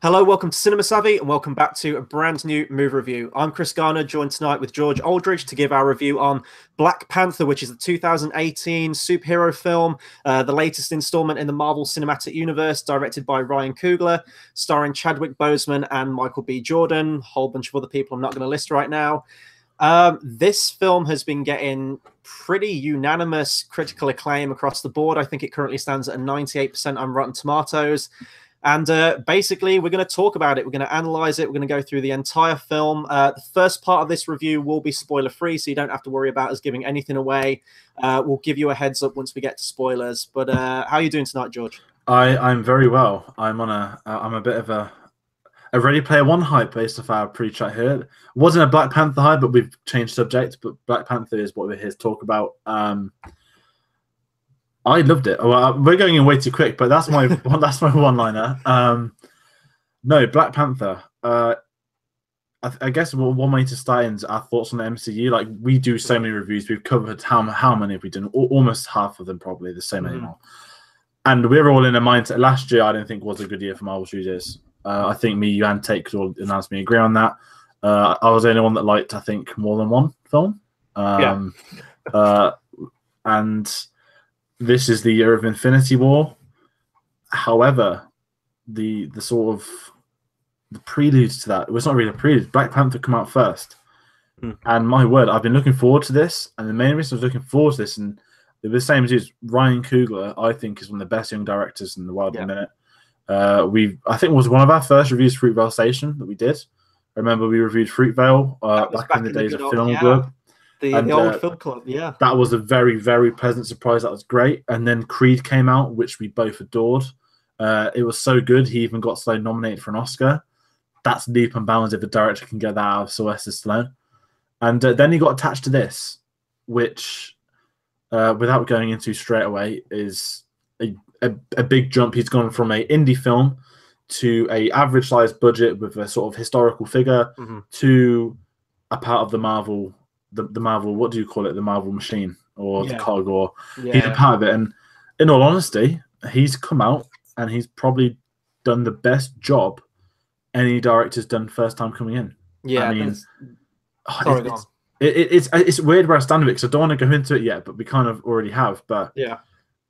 Hello, welcome to Cinema Savvy, and welcome back to a brand new movie review. I'm Chris Garner, joined tonight with George Aldridge to give our review on Black Panther, which is the 2018 superhero film, the latest installment in the Marvel Cinematic Universe, directed by Ryan Coogler, starring Chadwick Boseman and Michael B. Jordan, a whole bunch of other people I'm not going to list right now. This film has been getting pretty unanimous critical acclaim across the board. I think it currently stands at a 98% on Rotten Tomatoes. And basically, we're going to talk about it. We're going to analyze it. We're going to go through the entire film. The first part of this review will be spoiler-free, so you don't have to worry about us giving anything away. We'll give you a heads up once we get to spoilers. But how are you doing tonight, George? I'm very well. I'm a bit of a Ready Player One hype based off our pre-chat here. It wasn't a Black Panther hype, but we've changed subject. But Black Panther is what we're here to talk about. I loved it. Well, we're going in way too quick, but that's my one-liner. No, Black Panther. I guess one way to start is our thoughts on the MCU. Like, we do so many reviews. We've covered how many have we done? Almost half of them, probably. There's so many more. And we're all in a mindset. Last year, I don't think was a good year for Marvel Studios. I think me, you, and Tate could all announce me agree on that. I was the only one that liked, I think, more than one film. And this is the year of Infinity War. However, the sort of the preludes to that, it was not really a prelude. Black Panther come out first. And my word, I've been looking forward to this. And the main reason I was looking forward to this, and the same as you, Ryan Coogler, I think, is one of the best young directors in the world at the minute. I think it was one of our first reviews, Fruitvale Station, that we did. I remember we reviewed Fruitvale back in the days of Film Club. The old Film Club, yeah. That was a very, very pleasant surprise. That was great. And then Creed came out, which we both adored. It was so good, he even got Stallone nominated for an Oscar. That's leap and bounds if a director can get that out of Sylvester Stallone. And then he got attached to this, which, without going into straight away, is a big jump. He's gone from an indie film to a average sized budget with a sort of historical figure to a part of the Marvel, the Marvel, what do you call it? The Marvel machine or the cog, or he's a part of it. And in all honesty, he's come out and he's probably done the best job any director's done first time coming in. Yeah, I mean, it's weird where I stand with it because I don't want to go into it yet, but we kind of already have. But yeah,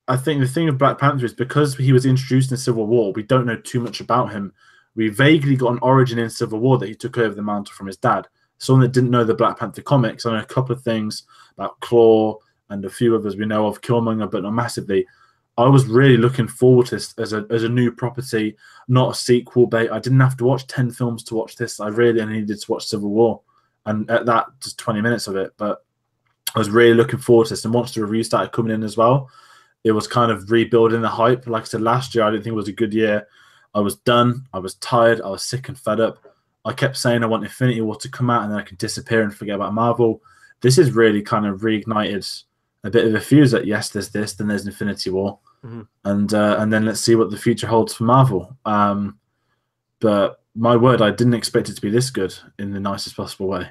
I think the thing of Black Panther is because he was introduced in Civil War, we don't know too much about him. We vaguely got an origin in Civil War that he took over the mantle from his dad. Someone that didn't know the Black Panther comics, I know a couple of things about Claw and a few others we know of, Killmonger, but not massively. I was really looking forward to this as a new property, not a sequel bait. I didn't have to watch 10 films to watch this. I really only needed to watch Civil War, and at that, just 20 minutes of it. But I was really looking forward to this, and once the review started coming in as well, it was kind of rebuilding the hype. Like I said, last year, I didn't think it was a good year. I was done. I was tired. I was sick and fed up. I kept saying I want Infinity War to come out and then I could disappear and forget about Marvel. This has really kind of reignited a bit of a fuse that, yes, there's this, then there's Infinity War. And then let's see what the future holds for Marvel. But my word, I didn't expect it to be this good in the nicest possible way.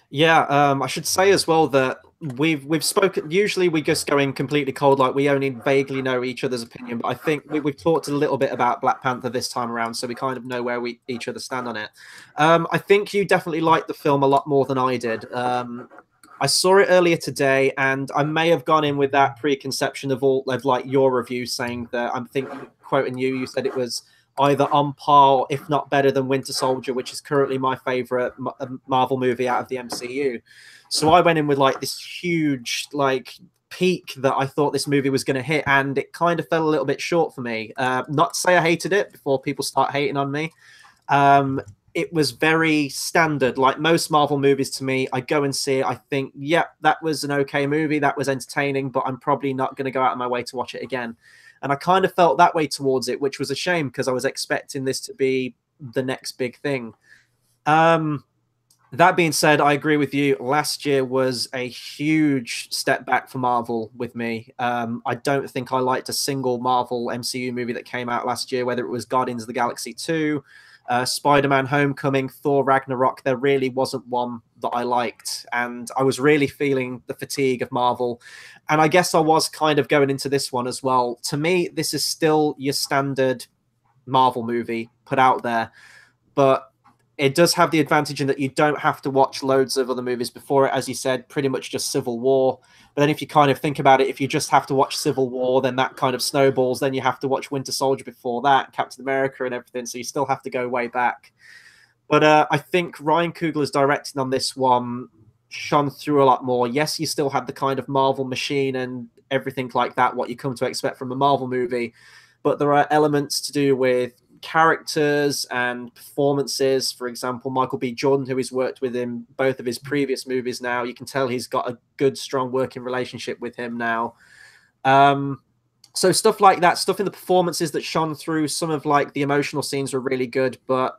Yeah, I should say as well that we've spoken. Usually, we just go in completely cold, like we only vaguely know each other's opinion. But I think we've talked a little bit about Black Panther this time around, so we kind of know where each other stand on it. I think you definitely liked the film a lot more than I did. I saw it earlier today, and I may have gone in with that preconception of like your review, saying that I'm thinking, quoting you, you said it was either on par, if not better than Winter Soldier, which is currently my favorite Marvel movie out of the MCU. So I went in with like this huge like peak that I thought this movie was going to hit, and it kind of fell a little bit short for me. Not to say I hated it before people start hating on me. It was very standard, like most Marvel movies to me. I go and see it. I think, yep, that was an okay movie. That was entertaining, but I'm probably not going to go out of my way to watch it again. And I kind of felt that way towards it, which was a shame because I was expecting this to be the next big thing. That being said, I agree with you. Last year was a huge step back for Marvel with me. I don't think I liked a single Marvel MCU movie that came out last year, whether it was Guardians of the Galaxy 2, Spider-Man Homecoming, Thor Ragnarok. There really wasn't one that I liked, and I was really feeling the fatigue of Marvel. And I guess I was kind of going into this one as well. To me, this is still your standard Marvel movie put out there. But it does have the advantage in that you don't have to watch loads of other movies before it. As you said, pretty much just Civil War. But then if you kind of think about it, if you just have to watch Civil War, then that kind of snowballs. Then you have to watch Winter Soldier before that, Captain America and everything. So you still have to go way back. But I think Ryan Coogler's directing on this one shone through a lot more. Yes, you still had the kind of Marvel machine and everything like that, what you come to expect from a Marvel movie. But there are elements to do with characters and performances. For example, Michael B. Jordan, who has worked with him both of his previous movies now, you can tell he's got a good, strong working relationship with him now. So stuff like that, stuff in the performances that shone through. Some of like the emotional scenes were really good, but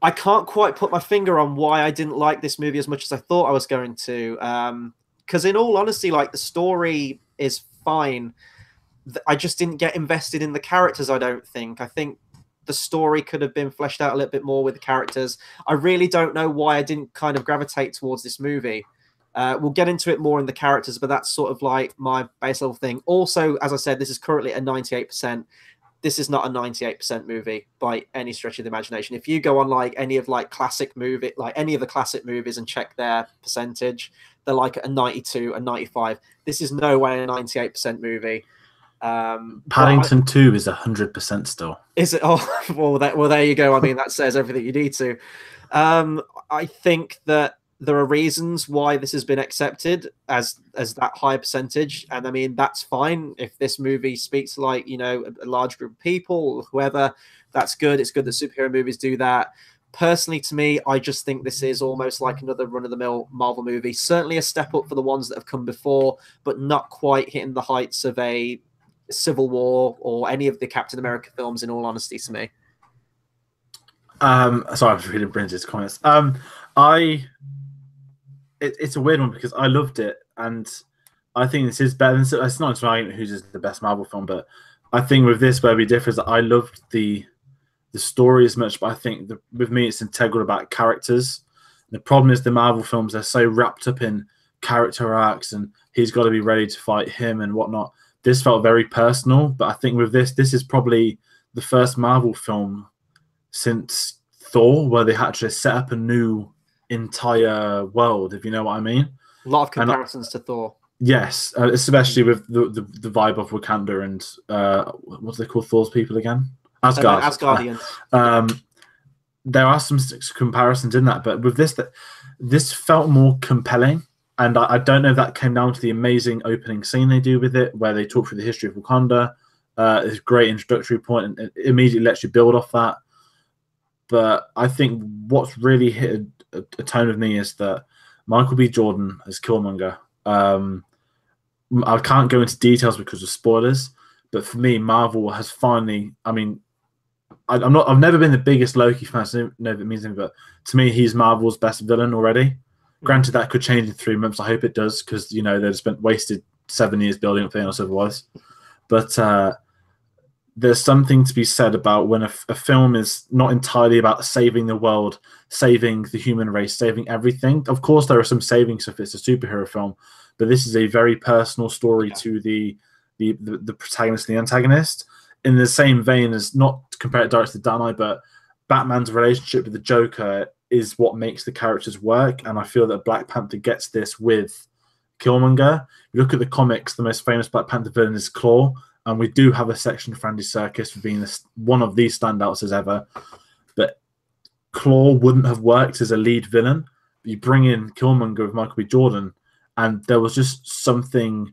I can't quite put my finger on why I didn't like this movie as much as I thought I was going to. Because in all honesty, like the story is fine. I just didn't get invested in the characters, I don't think. I think the story could have been fleshed out a little bit more with the characters. I really don't know why I didn't kind of gravitate towards this movie. We'll get into it more in the characters, but that's sort of like my base level thing. Also, as I said, this is currently at 98%. This is not a 98% movie by any stretch of the imagination. If you go on like any of like classic movie, like any of the classic movies and check their percentage, they're like a 92, a 95. This is no way a 98% movie. Paddington 2 is 100% still. Is it? Oh, well, there you go. I mean, that says everything you need to. I think that there are reasons why this has been accepted as that high percentage, and I mean that's fine. If this movie speaks to, like, you know, a large group of people, whoever, that's good. It's good that superhero movies do that. Personally, to me, I just think this is almost like another run-of-the-mill Marvel movie. Certainly a step up for the ones that have come before, but not quite hitting the heights of a Civil War or any of the Captain America films, in all honesty, to me. Sorry, I was reading Brin's comments. It's a weird one because I loved it, and I think this is better than. It's not just who's the best Marvel film, but I think with this, where we differ is that I loved the story as much, but I think with me, it's integral about characters. The problem is the Marvel films are so wrapped up in character arcs, and he's got to be ready to fight him and whatnot. This felt very personal, but I think with this is probably the first Marvel film since Thor where they had to set up a new entire world, if you know what I mean. A lot of comparisons to Thor. Yes, especially with the vibe of Wakanda and what do they call Thor's people again? Asgard. Asgardians. There are some comparisons in that, but with this felt more compelling. And I don't know if that came down to the amazing opening scene they do with it, where they talk through the history of Wakanda. It's a great introductory point, and it immediately lets you build off that. But I think what's really hit a tone with me is that Michael B. Jordan as Killmonger. I can't go into details because of spoilers, but for me, Marvel has finally. I mean, I've never been the biggest Loki fan, so I don't know if it means anything, but to me, he's Marvel's best villain already. Granted, that could change in 3 months. I hope it does, because you know they've spent wasted 7 years building up Thanos otherwise. But there's something to be said about when a film is not entirely about saving the world, saving the human race, saving everything. Of course, there are some savings if it's a superhero film, but this is a very personal story to the protagonist and the antagonist. In the same vein as, not to compare it directly to Dark Knight, but Batman's relationship with the Joker is what makes the characters work, and I feel that Black Panther gets this with Killmonger. If you look at the comics, the most famous Black Panther villain is Claw, and we do have a section for Andy Serkis for being one of these standouts as ever. But Claw wouldn't have worked as a lead villain. You bring in Killmonger with Michael B. Jordan, and there was just something.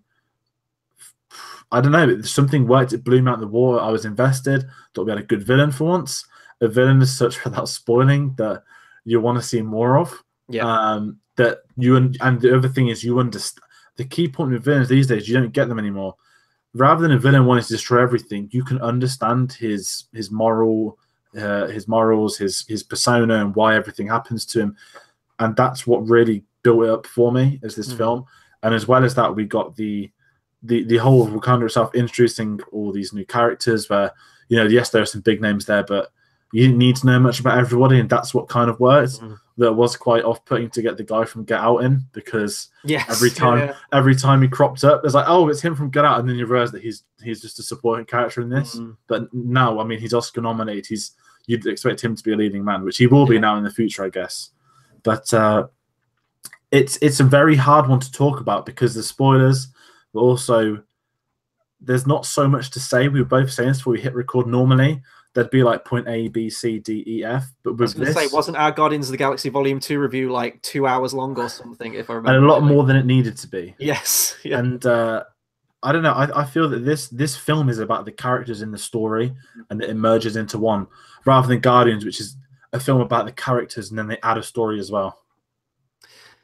I don't know. Something worked. It blew me out of the water. I was invested. Thought we had a good villain for once. A villain as such, without spoiling, that you want to see more of. Yeah. That you and the other thing is you understand. The key point with villains these days, you don't get them anymore. Rather than a villain wanting to destroy everything, you can understand his morals, his persona, and why everything happens to him. And that's what really built it up for me as this film. And as well as that, we got the whole of Wakanda itself introducing all these new characters where, you know, yes, there are some big names there, but you didn't need to know much about everybody, and that's what kind of worked. that was quite off-putting to get the guy from Get Out in, because yes, every time he cropped up, it's like, oh, it's him from Get Out, and then you realize that he's just a supporting character in this. But now, I mean, he's Oscar nominated. You'd expect him to be a leading man, which he will be now in the future, I guess. But it's a very hard one to talk about because the spoilers, but also there's not so much to say. We were both saying this before we hit record. Normally, there'd be like point A, B, C, D, E, F. But with I was going to say, wasn't our Guardians of the Galaxy Volume 2 review like 2 hours long or something, if I remember? And a lot more than it needed to be. Yes. Yeah. And I don't know. I feel that this film is about the characters in the story, and it merges into one, rather than Guardians, which is a film about the characters and then they add a story as well.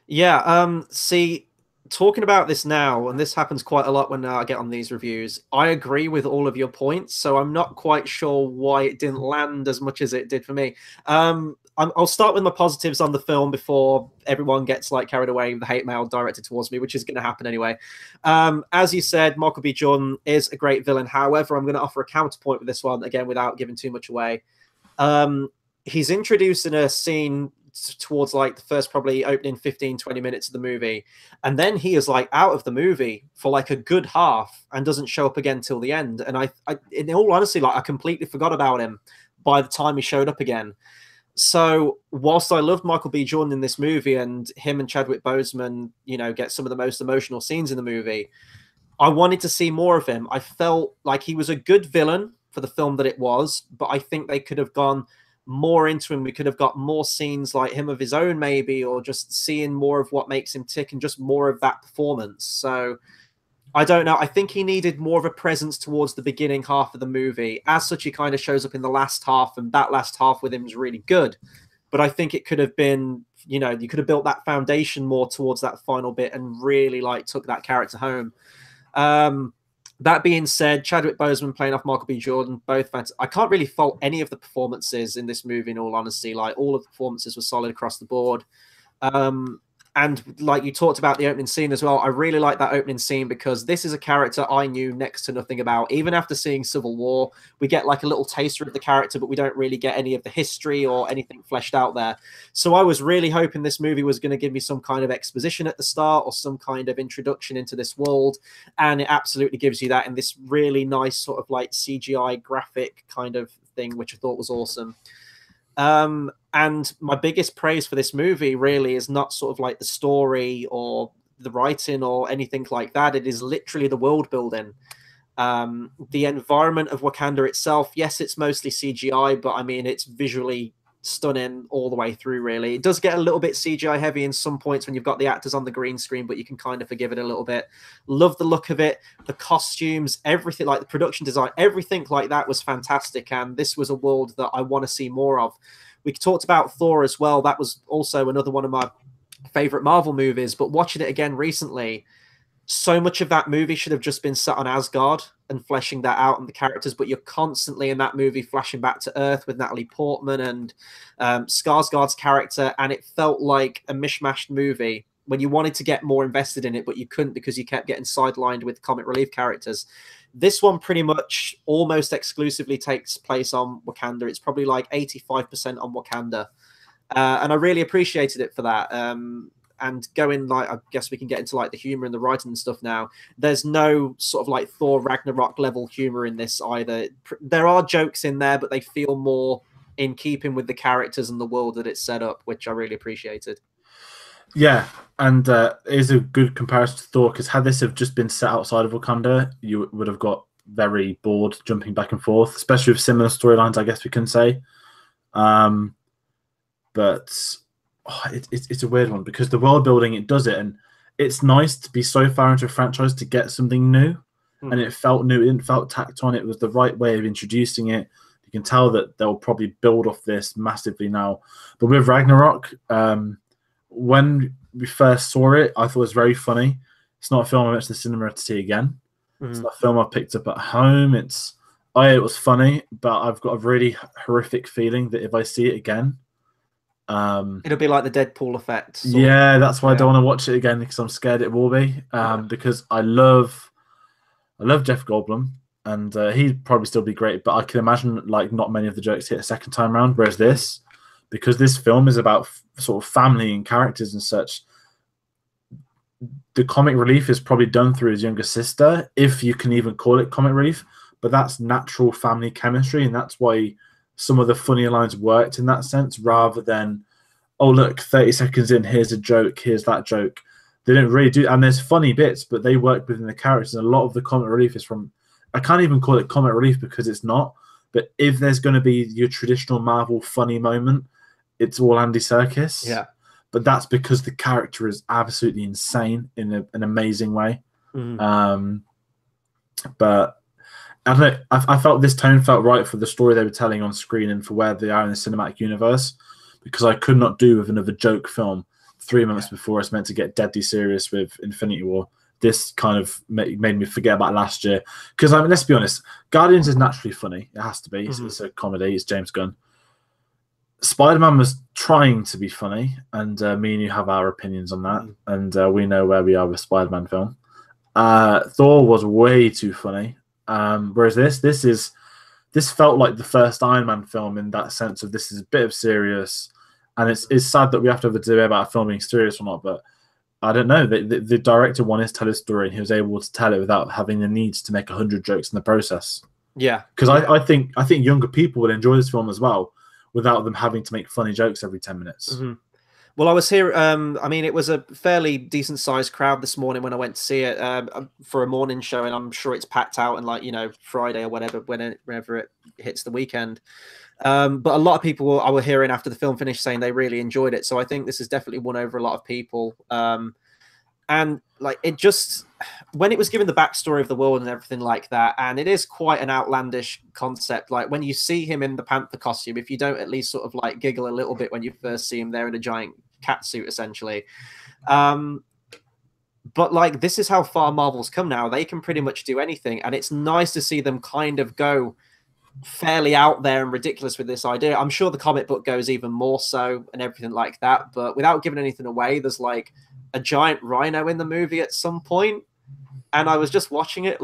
Yeah. See, talking about this now, and this happens quite a lot when I get on these reviews, I agree with all of your points, so I'm not quite sure why it didn't land as much as it did for me. I'll start with my positives on the film before everyone gets like carried away with the hate mail directed towards me, which is going to happen anyway. As you said, Michael B. Jordan is a great villain. However, I'm going to offer a counterpoint with this one, again, without giving too much away. He's introduced in a scene towards like the first probably opening 15-20 minutes of the movie, and then he is like out of the movie for like a good half and doesn't show up again till the end. And I in all honesty, like I completely forgot about him by the time he showed up again. So whilst I loved Michael B. Jordan in this movie, and him and Chadwick Boseman, you know, get some of the most emotional scenes in the movie, I wanted to see more of him. I felt like he was a good villain for the film that it was, but I think they could have gone more into him. We could have got more scenes like him of his own, maybe, or just seeing more of what makes him tick and just more of that performance. So I don't know. I think he needed more of a presence towards the beginning half of the movie. As such, he kind of shows up in the last half, and that last half with him is really good. But I think it could have been, you know, you could have built that foundation more towards that final bit and really like took that character home. That being said, Chadwick Boseman playing off Michael B. Jordan, both fans. I can't really fault any of the performances in this movie, in all honesty. Like, all of the performances were solid across the board. And like you talked about the opening scene as well, I really like that opening scene because this is a character I knew next to nothing about. Even after seeing Civil War, we get like a little taster of the character, but we don't really get any of the history or anything fleshed out there. So I was really hoping this movie was going to give me some kind of exposition at the start or some kind of introduction into this world. And it absolutely gives you that in this really nice sort of like CGI graphic kind of thing, which I thought was awesome. And my biggest praise for this movie really is not sort of like the story or the writing or anything like that. It is literally the world building. The environment of Wakanda itself, yes, it's mostly CGI, but I mean, it's visually stunning all the way through, really. It does get a little bit CGI heavy in some points when you've got the actors on the green screen, but you can kind of forgive it a little bit. Love the look of it, the costumes, everything, like the production design, everything like that was fantastic, and this was a world that I want to see more of. We talked about Thor as well. That was also another one of my favorite Marvel movies, but watching it again recently, so much of that movie should have just been set on Asgard and fleshing that out and the characters, but you're constantly in that movie flashing back to Earth with Natalie Portman and Skarsgård's character, and it felt like a mishmashed movie when you wanted to get more invested in it, but you couldn't because you kept getting sidelined with comic relief characters. This one pretty much almost exclusively takes place on Wakanda. It's probably like 85% on Wakanda, and I really appreciated it for that. And going, like, I guess we can get into like the humor and the writing and stuff now. There's no sort of like Thor Ragnarok level humor in this either. There are jokes in there, but they feel more in keeping with the characters and the world that it's set up, which I really appreciated. Yeah, and it is a good comparison to Thor, because had this have just been set outside of Wakanda, you would have got very bored jumping back and forth, especially with similar storylines, I guess we can say. But it's a weird one because the world building, it does it, and it's nice to be so far into a franchise to get something new, and it felt new, it felt tacked on, it was the right way of introducing it. You can tell that they'll probably build off this massively now. But with Ragnarok, when we first saw it, I thought it was very funny. It's not a film I went to the cinema to see again. It's not a film I picked up at home. It was funny, but I've got a really horrific feeling that if I see it again, it'll be like the Deadpool effect. Yeah, that's why I don't want to watch it again, because I'm scared it will be. Because I love Jeff Goldblum, and he'd probably still be great, but I can imagine like not many of the jokes hit a second time round, whereas this, because this film is about sort of family and characters and such. The comic relief is probably done through his younger sister, if you can even call it comic relief, but that's natural family chemistry, and that's why some of the funnier lines worked in that sense, rather than, oh, look, 30 seconds in, here's a joke, here's that joke. They don't really do, and there's funny bits, but they work within the characters, and a lot of the comic relief is from, I can't even call it comic relief because it's not, but if there's going to be your traditional Marvel funny moment, it's all Andy Serkis. Yeah. But that's because the character is absolutely insane in an amazing way. Mm-hmm. But I don't know, I felt this tone felt right for the story they were telling on screen and for where they are in the cinematic universe, because I could not do with another joke film 3 months before it's meant to get deadly serious with Infinity War. This kind of made me forget about last year. Because, I mean, let's be honest, Guardians is naturally funny. It has to be. Mm-hmm. It's a comedy. It's James Gunn. Spider-Man was trying to be funny, and me and you have our opinions on that, and we know where we are with Spider-Man film. Thor was way too funny, whereas this felt like the first Iron Man film in that sense of this is a bit of serious, and it's sad that we have to have a debate about a film being serious or not, but I don't know. The director wanted to tell his story, and he was able to tell it without having the need to make 100 jokes in the process. Yeah, because I think younger people would enjoy this film as well, without them having to make funny jokes every 10 minutes. Mm-hmm. Well, I was here. I mean, it was a fairly decent-sized crowd this morning when I went to see it for a morning show, and I'm sure it's packed out and Friday or whatever, whenever it hits the weekend. But a lot of people I were hearing after the film finished saying they really enjoyed it. So I think this has definitely won over a lot of people. And it just, when it was given the backstory of the world and everything like that, and it is quite an outlandish concept. Like when you see him in the Panther costume, if you don't at least sort of giggle a little bit when you first see him there in a giant cat suit, essentially. But this is how far Marvel's come now. They can pretty much do anything. And it's nice to see them kind of go fairly out there and ridiculous with this idea. I'm sure the comic book goes even more so and everything like that. But without giving anything away, there's a giant rhino in the movie at some point, and I was just watching it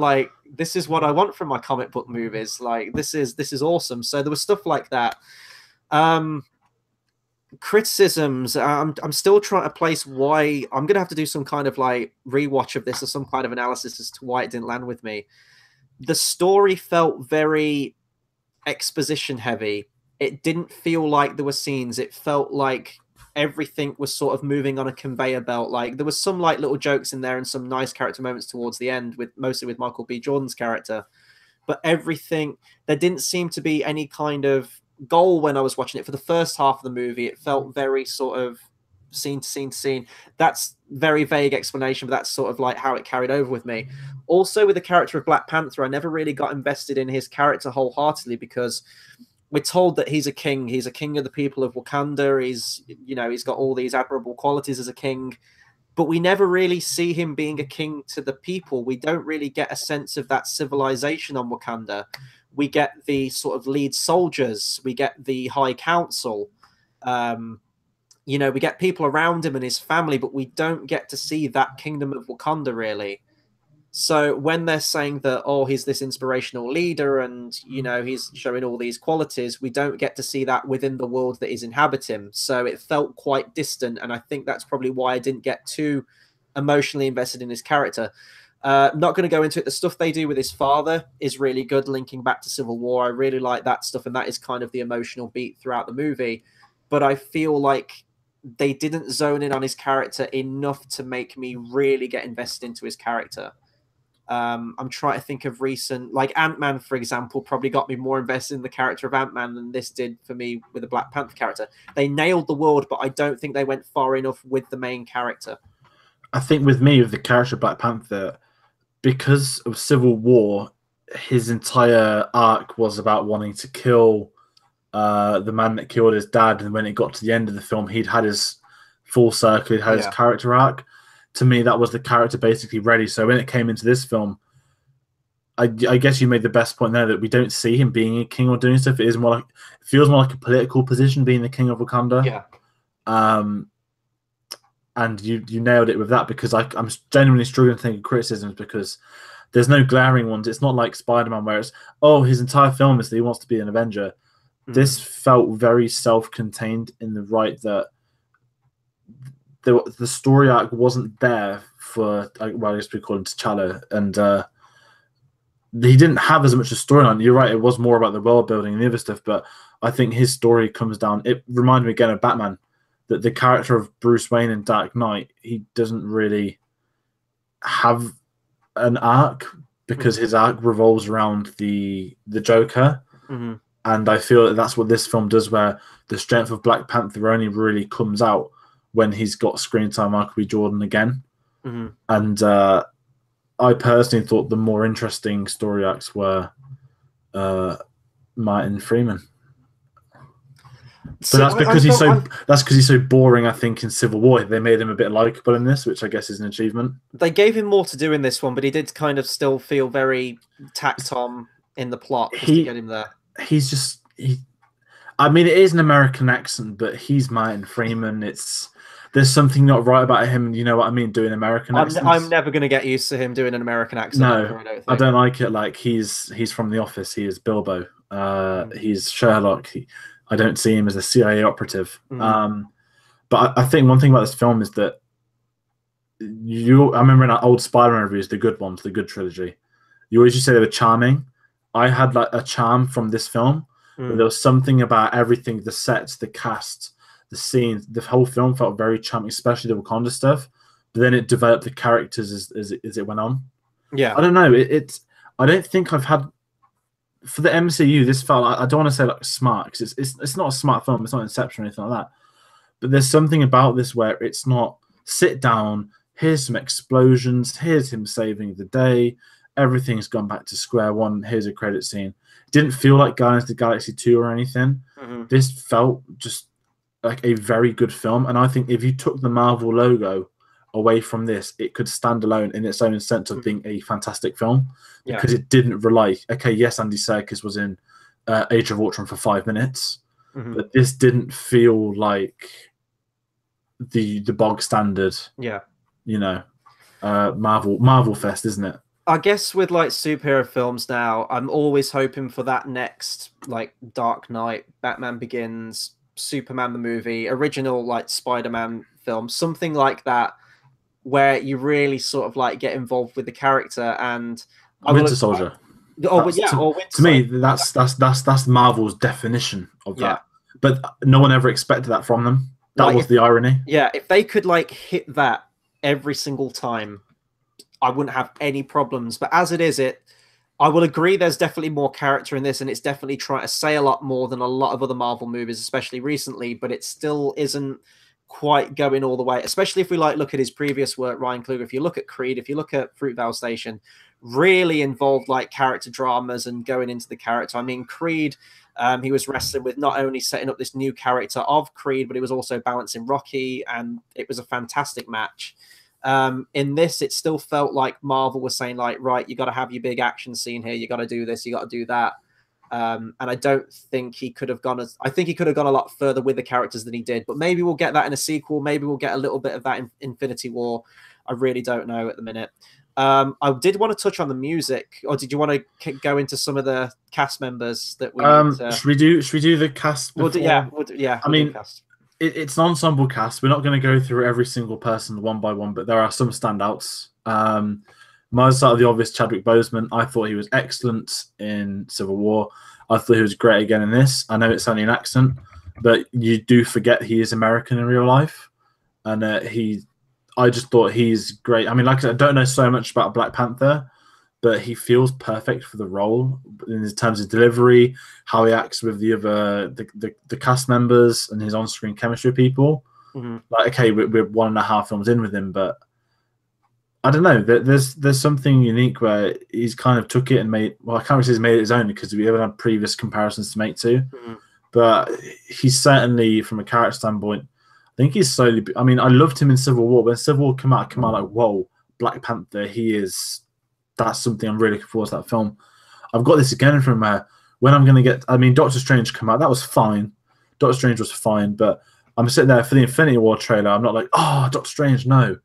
this is what I want from my comic book movies. This is awesome. So there was stuff like that. Criticisms, I'm still trying to place why. I'm gonna have to do some kind of rewatch of this or some kind of analysis as to why it didn't land with me. The story felt very exposition heavy. It didn't feel like there were scenes. It felt like everything was sort of moving on a conveyor belt. There was some little jokes in there and some nice character moments towards the end, mostly with Michael B. Jordan's character. But everything, there didn't seem to be any kind of goal when I was watching it. For the first half of the movie, it felt very sort of scene to scene to scene. That's very vague explanation, but that's sort of how it carried over with me. Also, with the character of Black Panther, I never really got invested in his character wholeheartedly, because we're told that he's a king. He's a king of the people of Wakanda. He's got all these admirable qualities as a king, but we never really see him being a king to the people. We don't really get a sense of that civilization on Wakanda. We get the sort of lead soldiers. We get the High Council. We get people around him and his family, but we don't get to see that kingdom of Wakanda really. So when they're saying that, oh, he's this inspirational leader and, he's showing all these qualities, we don't get to see that within the world that he's inhabiting. So it felt quite distant. And I think that's probably why I didn't get too emotionally invested in his character. Not going to go into it. The stuff they do with his father is really good, linking back to Civil War. I really like that stuff. And that is kind of the emotional beat throughout the movie. But I feel like they didn't zone in on his character enough to make me really get invested into his character. I'm trying to think of recent, Ant-Man, for example, probably got me more invested in the character of Ant-Man than this did for me with the Black Panther character. They nailed the world, but I don't think they went far enough with the main character. I think with me, with the character of Black Panther, because of Civil War, his entire arc was about wanting to kill the man that killed his dad, and when it got to the end of the film, he'd had his full circle, he'd had his character arc. To me, that was the character basically ready. So when it came into this film, I guess you made the best point there that we don't see him being a king or doing stuff. It feels more like a political position, being the king of Wakanda. Yeah. And you nailed it with that, because I'm genuinely struggling to think of criticisms, because there's no glaring ones. It's not like Spider-Man where it's, oh, his entire film is that he wants to be an Avenger. This felt very self-contained in the right that the story arc wasn't there for, well, I guess we call him T'Challa, and he didn't have as much a storyline. You're right, it was more about the world building and the other stuff, but I think his story comes down. It reminded me again of Batman, that the character of Bruce Wayne in Dark Knight, he doesn't really have an arc because his arc revolves around the Joker. And I feel that that's what this film does, where the strength of Black Panther only really comes out when he's got screen time Michael B. Jordan again. And I personally thought the more interesting story arcs were Martin Freeman. So that's because he's so boring. I think in Civil War they made him a bit likable in this, which I guess is an achievement. They gave him more to do in this one, but he did kind of still feel very tacked on in the plot to get him there. I mean, it is an American accent, but he's Martin Freeman. There's something not right about him. You know what I mean? Doing American accents. I'm never going to get used to him doing an American accent. No, I don't like it. Like he's from The Office. He is Bilbo. He's Sherlock. I don't see him as a CIA operative. But I think one thing about this film is that I remember in our old Spider-Man reviews, the good ones, the good trilogy, you always used to say they were charming. I had like a charm from this film. There was something about everything, the sets, the cast, the scenes, the whole film felt very charming, especially the Wakanda stuff. But then it developed the characters as it went on. Yeah, I don't know. I don't think I've had for the MCU. This felt I don't want to say like smart because it's not a smart film. It's not Inception or anything like that. But there's something about this where it's not sit down. Here's some explosions. Here's him saving the day. Everything's gone back to square one. Here's a credit scene. It didn't feel like Guardians of the Galaxy 2 or anything. This felt just like a very good film. And I think if you took the Marvel logo away from this, it could stand alone in its own sense of being a fantastic film because it didn't rely. Okay, yes, Andy Serkis was in Age of Ultron for 5 minutes, but this didn't feel like the bog standard. Marvel Fest, isn't it? I guess with like superhero films now, I'm always hoping for that next like Dark Knight, Batman Begins, Superman the movie, original like Spider-Man film, something like that, where you really sort of like get involved with the character. And Winter Soldier. To me, that's Marvel's definition of that. But no one ever expected that from them. That was the irony. Yeah, if they could like hit that every single time, I wouldn't have any problems. But as it is, I will agree there's definitely more character in this, and it's definitely trying to say a lot more than a lot of other Marvel movies, especially recently, but it still isn't quite going all the way, especially if we like look at his previous work, Ryan Coogler. If you look at Creed, if you look at Fruitvale Station, really involved like character dramas and going into the character. I mean, Creed, he was wrestling with not only setting up this new character of Creed, but he was also balancing Rocky, and it was a fantastic match. In this, it still felt like Marvel was saying like, right, you got to have your big action scene here. You got to do this. You got to do that. And I don't think he could have gone I think he could have gone a lot further with the characters than he did, but maybe we'll get that in a sequel. Maybe we'll get a little bit of that in Infinity War. I really don't know at the minute. I did want to touch on the music, or did you want to go into some of the cast members that we should we do the cast before? I mean, it's an ensemble cast. We're not going to go through every single person one by one, but there are some standouts. My side of the obvious, Chadwick Boseman. I thought he was excellent in Civil War. I thought he was great again in this. I know it's only an accent, but you do forget he is American in real life. And I just thought he's great. I mean, like I said, I don't know so much about Black Panther, but he feels perfect for the role in terms of delivery, how he acts with the other the cast members and his on-screen chemistry people. Like, okay, we're 1.5 films in with him, but I don't know. There's something unique where he's kind of took it and made. Well, I can't really say he's made it his own because we haven't had previous comparisons to make to. But he's certainly, from a character standpoint, I think he's slowly. I mean, I loved him in Civil War. When Civil War came out like, whoa, Black Panther. That's something I'm really looking forward to that film. I've got this again from when I'm going to get. I mean, Doctor Strange come out. That was fine. Doctor Strange was fine, but I'm sitting there for the Infinity War trailer. I'm not like, oh, Doctor Strange, no.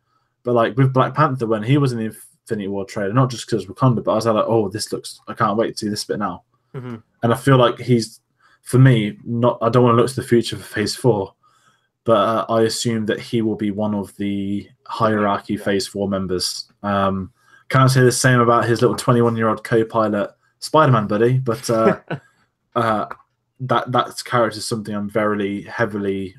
But like with Black Panther, when he was in the Infinity War trailer, not just because Wakanda, but I was like, oh, this looks. I can't wait to see this bit now. And I feel like he's for me, not I don't want to look to the future for Phase 4, but I assume that he will be one of the hierarchy Phase 4 members. Can't say the same about his little 21-year-old co-pilot Spider-Man buddy, but that character is something I'm very heavily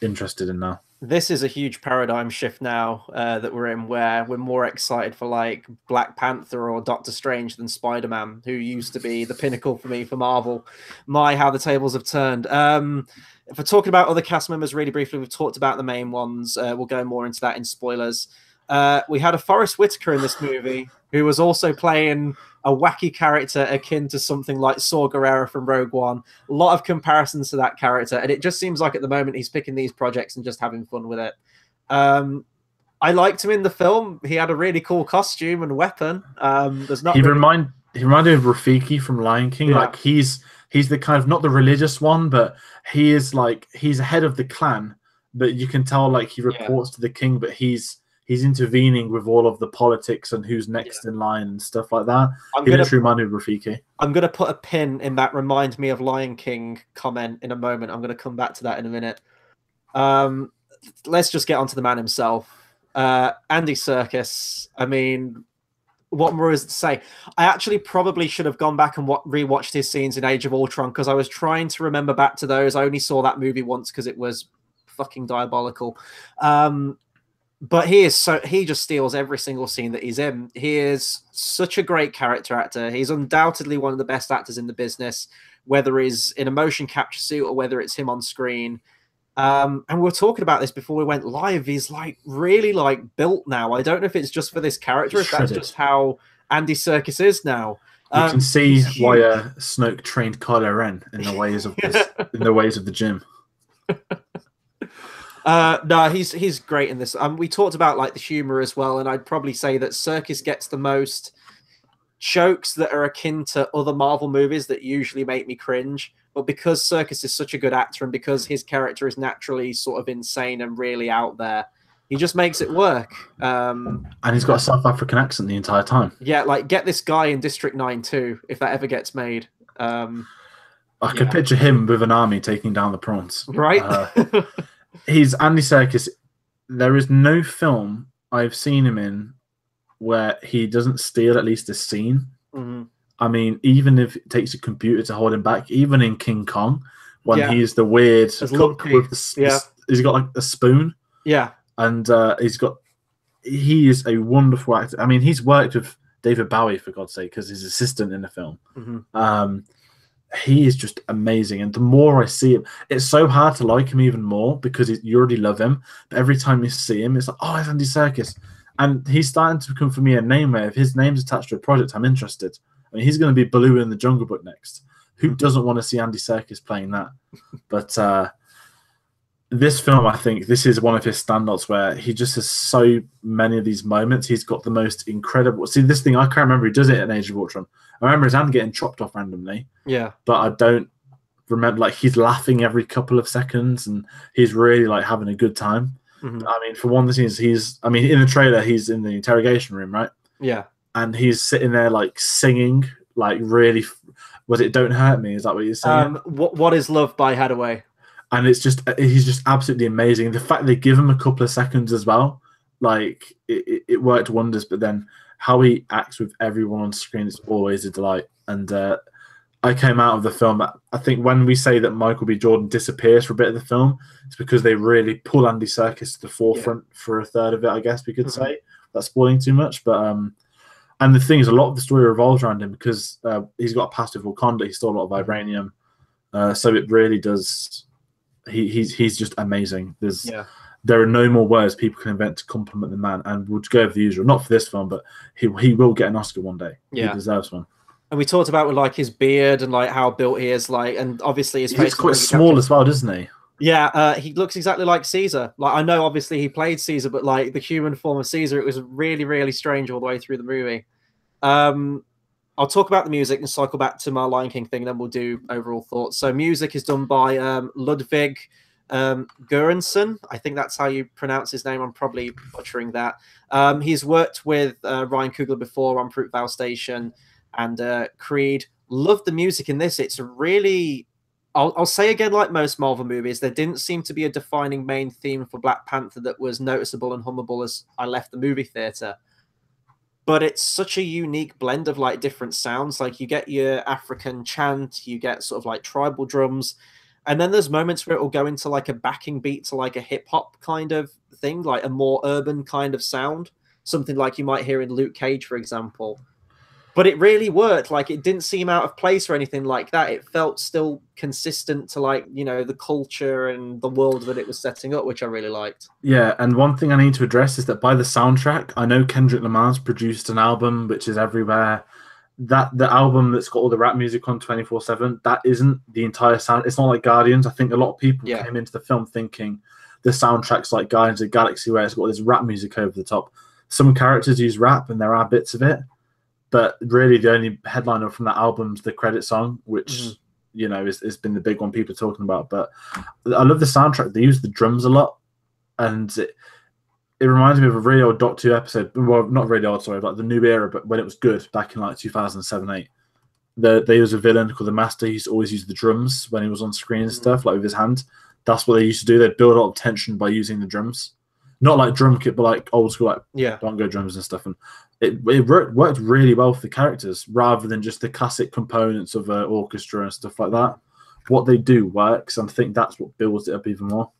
interested in now. This is a huge paradigm shift now that we're in, where we're more excited for like Black Panther or Doctor Strange than Spider-Man, who used to be the pinnacle for me for Marvel. How the tables have turned. If we're talking about other cast members really briefly, we've talked about the main ones. We'll go more into that in spoilers. We had a Forrest Whitaker in this movie who was also playing a wacky character akin to something like Saw Gerrera from Rogue One. A lot of comparisons to that character, and it just seems like at the moment he's picking these projects and just having fun with it. I liked him in the film. He had a really cool costume and weapon. He reminded me of Rafiki from Lion King. Yeah. Like he's the kind of, not the religious one, but he's ahead of the clan, but you can tell like he reports to the king, but he's intervening with all of the politics and who's next in line and stuff like that. He literally reminded me of Rafiki. I'm going to put a pin in that "remind me of Lion King" comment in a moment. I'm going to come back to that in a minute. Let's just get onto the man himself. Andy Serkis. I mean, what more is to say? I actually probably should have gone back and rewatched his scenes in Age of Ultron, because I was trying to remember back to those. I only saw that movie once because it was fucking diabolical. But he just steals every single scene that he's in. He is such a great character actor. He's undoubtedly one of the best actors in the business, whether he's in a motion capture suit or whether it's him on screen. And we were talking about this before we went live. He's like really like built now. I don't know if it's just for this character, if that's just how Andy Serkis is now. You can see why Snoke trained Kylo Ren in the ways of the gym. No, he's great in this. We talked about like the humor as well, and I'd probably say that Serkis gets the most jokes that are akin to other Marvel movies that usually make me cringe. But because Serkis is such a good actor, and because his character is naturally sort of insane and really out there, he just makes it work. And he's got a South African accent the entire time. Yeah, like get this guy in District 9 too, if that ever gets made. I could picture him with an army taking down the prawns. Right? He's Andy Serkis. There is no film I've seen him in where he doesn't steal at least a scene. Mm-hmm. I mean, even if it takes a computer to hold him back, even in King Kong, when he's the weird cook with he's got like a spoon. Yeah. And he is a wonderful actor. I mean, he's worked with David Bowie, for God's sake, because he's assistant in the film. Mm-hmm. He is just amazing, and the more I see him, it's so hard to like him even more because you already love him. But every time you see him, it's like, oh, it's Andy Serkis, and he's starting to become for me a name where if his name's attached to a project, I'm interested. I mean, he's going to be Baloo in the Jungle Book next. Who doesn't want to see Andy Serkis playing that? But this film, I think, this is one of his standouts where he just has so many of these moments. He's got the most incredible. See, this thing I can't remember who does it in Age of Ultron. I remember his hand getting chopped off randomly. Yeah. But I don't remember, like, he's laughing every couple of seconds and he's really, like, having a good time. Mm-hmm. I mean, for one of the scenes, in the trailer, he's in the interrogation room, right? Yeah. And he's sitting there, like, singing, like, really, was it Don't Hurt Me? Is that what you're saying? What Is Love by Hadaway. And he's just absolutely amazing. The fact they give him a couple of seconds as well, like, it worked wonders, but then how he acts with everyone on screen is always a delight. And I came out of the film, I think when we say that Michael B. Jordan disappears for a bit of the film, it's because they really pull Andy Serkis to the forefront for a third of it, I guess we could say. That's spoiling too much. But and the thing is, a lot of the story revolves around him because he's got a past with Wakanda. He stole a lot of vibranium. So it really does... He's just amazing. There are no more words people can invent to compliment the man, and we'll go over the usual. Not for this film, but he will get an Oscar one day. Yeah. He deserves one. And we talked about with like his beard and like how built he is, like, and obviously his face. He's quite small as well, doesn't he? Yeah, he looks exactly like Caesar. Like, I know obviously he played Caesar, but like the human form of Caesar, it was really, really strange all the way through the movie. I'll talk about the music and cycle back to my Lion King thing, and then we'll do overall thoughts. So music is done by Ludwig Göransson. I think that's how you pronounce his name. I'm probably butchering that. He's worked with Ryan Coogler before on Fruitvale Station and Creed. Love the music in this. It's really I'll say again, like most Marvel movies, there didn't seem to be a defining main theme for Black Panther that was noticeable and hummable as I left the movie theater. But it's such a unique blend of like different sounds. Like you get your African chant, you get sort of like tribal drums, and then there's moments where it will go into like a backing beat to like a hip hop kind of thing, like a more urban kind of sound, something like you might hear in Luke Cage, for example. But it really worked. Like it didn't seem out of place or anything like that. It felt still consistent to like, you know, the culture and the world that it was setting up, which I really liked. Yeah, and one thing I need to address is that by the soundtrack, I know Kendrick Lamar's produced an album which is everywhere. That the album that's got all the rap music on 24/7, that isn't the entire sound. It's not like Guardians. I think a lot of people came into the film thinking the soundtrack's like Guardians of the Galaxy, where it's got all this rap music over the top. Some characters use rap, and there are bits of it, but really the only headliner from that album's the credit song, which you know has been the big one people are talking about. But I love the soundtrack. They use the drums a lot, and it reminds me of a really old Doctor Who episode. Well, not really old, sorry, like the New Era, but when it was good back in like 2007-8. They use a villain called the Master. He used to always use the drums when he was on screen and stuff, like with his hand. That's what they used to do. They'd build a lot of tension by using the drums. Not like drum kit, but like old school, like bongo drums and stuff. And it worked really well for the characters rather than just the classic components of an orchestra and stuff like that. What they do works, and I think that's what builds it up even more.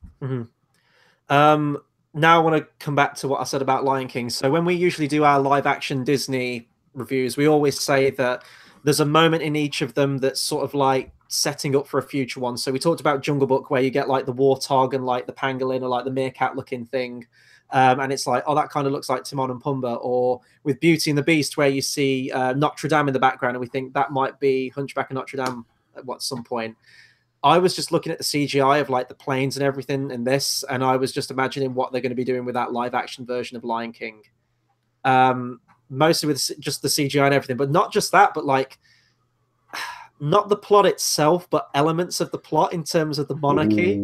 Now I want to come back to what I said about Lion King. So when we usually do our live action Disney reviews, we always say that there's a moment in each of them that's sort of like setting up for a future one. So we talked about Jungle Book, where you get like the warthog and like the pangolin or like the meerkat looking thing. And it's like, oh, that kind of looks like Timon and Pumbaa. Or with Beauty and the Beast, where you see Notre Dame in the background, and we think that might be Hunchback of Notre Dame at some point. I was just looking at the CGI of like the planes and everything in this, and I was just imagining what they're going to be doing with that live action version of Lion King. Mostly with just the CGI and everything, but not just that, but like not the plot itself, but elements of the plot in terms of the monarchy.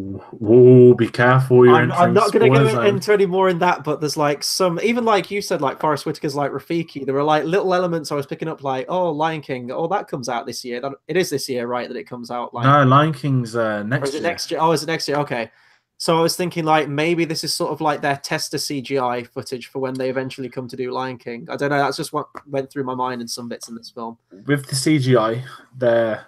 Ooh, be careful. I'm not going to go into any more in that, but there's like some, even like you said, like Forrest Whitaker's like Rafiki, there were like little elements I was picking up, like, oh, Lion King, oh, that comes out this year. It is this year, right, that it comes out? Like, no, Lion King's next year. Is it next year? Oh, is it next year? Okay. So I was thinking like maybe this is sort of like their tester CGI footage for when they eventually come to do Lion King. I don't know. That's just what went through my mind in some bits in this film. With the CGI, the